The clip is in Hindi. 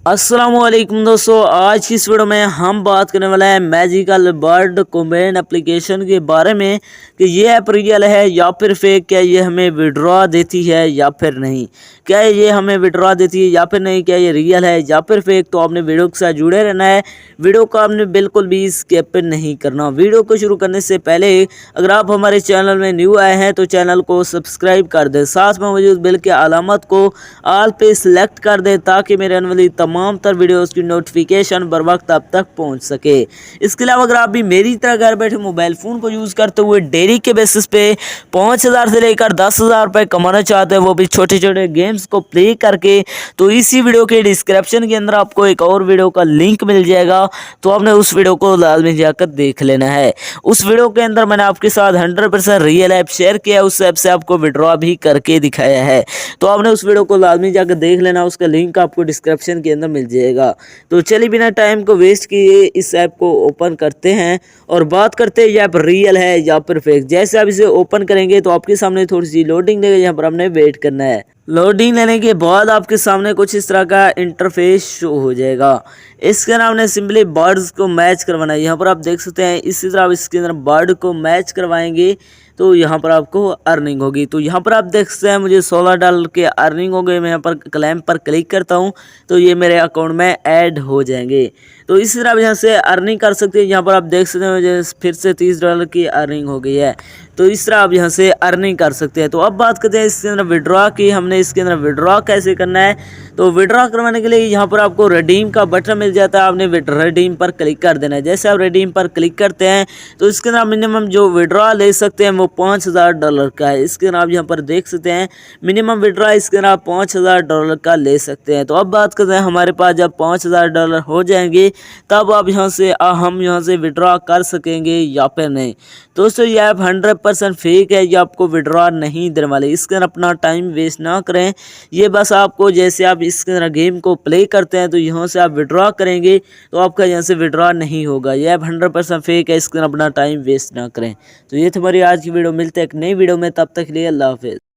अस्सलामुअलैकुम दोस्तों, आज की इस वीडियो में हम बात करने वाले हैं मैजिकल बर्ड कॉम्बेन एप्लीकेशन के बारे में कि ये ऐप रियल है या फिर फेक। क्या ये हमें विड्रॉ देती है या फिर नहीं, क्या ये हमें विड्रॉ देती है या फिर नहीं, क्या ये रियल है या फिर फेक। तो आपने वीडियो के साथ जुड़े रहना है, वीडियो को आपने बिल्कुल भी स्किप नहीं करना। वीडियो को शुरू करने से पहले अगर आप हमारे चैनल में न्यू आए हैं तो चैनल को सब्सक्राइब कर दें, साथ में मौजूद बेल की अलामत को ऑल पे सिलेक्ट कर दें ताकि मेरे आने वाली तमाम तर वीडियोस की नोटिफिकेशन बर वक्त आप तक पहुंच सके। इसके अलावा अगर आप भी मेरी तरह घर बैठे मोबाइल फ़ोन को यूज़ करते हुए डेली के बेसिस पे 5,000 से लेकर 10,000 रुपये कमाना चाहते हैं, वो भी छोटे छोटे गेम्स को प्ले करके, तो इसी वीडियो के डिस्क्रिप्शन के अंदर आपको एक और वीडियो का लिंक मिल जाएगा। तो आपने उस वीडियो को लाजमी जाकर देख लेना है। उस वीडियो के अंदर मैंने आपके साथ 100% रियल ऐप शेयर किया, उस ऐप से आपको विड्रॉ भी करके दिखाया है। तो आपने उस वीडियो को लाजमी जाकर देख लेना, उसका लिंक आपको डिस्क्रिप्शन के अंदर मिल जाएगा। तो चलिए बिना टाइम को वेस्ट किए इस ऐप को ओपन करते हैं और बात करते हैं ये ऐप रियल है या फिर फेक। जैसे आप इसे ओपन करेंगे तो आपके सामने थोड़ी सी लोडिंग देगा, यहाँ पर हमने वेट करना है। लोडिंग लेने के बाद आपके सामने कुछ इस तरह का इंटरफेस शो हो जाएगा। इसके अंदर आपने सिंपली बर्ड्स को मैच करवाना है। यहाँ पर आप देख सकते हैं इसी तरह आप इसके अंदर बर्ड को मैच करवाएंगे तो यहाँ पर आपको अर्निंग होगी। तो यहाँ पर आप देख सकते हैं मुझे $16 के अर्निंग हो गए। मैं यहाँ पर क्लेम पर क्लिक करता हूँ तो ये मेरे अकाउंट में ऐड हो जाएंगे। तो इसी तरह आप यहाँ से अर्निंग कर सकते हैं। यहाँ पर आप देख सकते हैं मुझे फिर से $30 की अर्निंग हो गई है। तो इस तरह आप यहाँ से अर्निंग कर सकते हैं। तो अब बात करते हैं इसके अंदर विड्रॉ की। हमने इसके अंदर विड्रॉ कैसे करना है, तो विड्रॉ करवाने के लिए यहाँ पर आपको रिडीम का बटन मिल जाता है, आपने रिडीम पर क्लिक कर देना है। जैसे आप रिडीम पर क्लिक करते हैं तो इसके अंदर मिनिमम जो विड्रॉ ले सकते हैं वो $5,000 का है। इसके अंदर आप यहाँ पर देख सकते हैं मिनिमम विड्रॉ इसके अंदर आप $5,000 का ले सकते हैं। तो अब बात करते हैं हमारे पास जब $5,000 हो जाएंगे तब आप यहाँ से हम यहाँ से विड्रॉ कर सकेंगे या फिर नहीं। दोस्तों ये ऐप 100% फेक है, ये आपको विड्रॉ नहीं देने वाले। इसके अंदर अपना टाइम वेस्ट ना करें। ये बस आपको जैसे आप इसके अंदर गेम को प्ले करते हैं तो यहाँ से आप विड्रॉ करेंगे तो आपका यहाँ से विड्रॉ नहीं होगा। ये ऐप 100% फेक है, इसके अंदर अपना टाइम वेस्ट ना करें। तो ये थी हमारी आज की वीडियो, मिलते हैं एक नई वीडियो में, तब तक के लिए अल्लाह हाफिज़।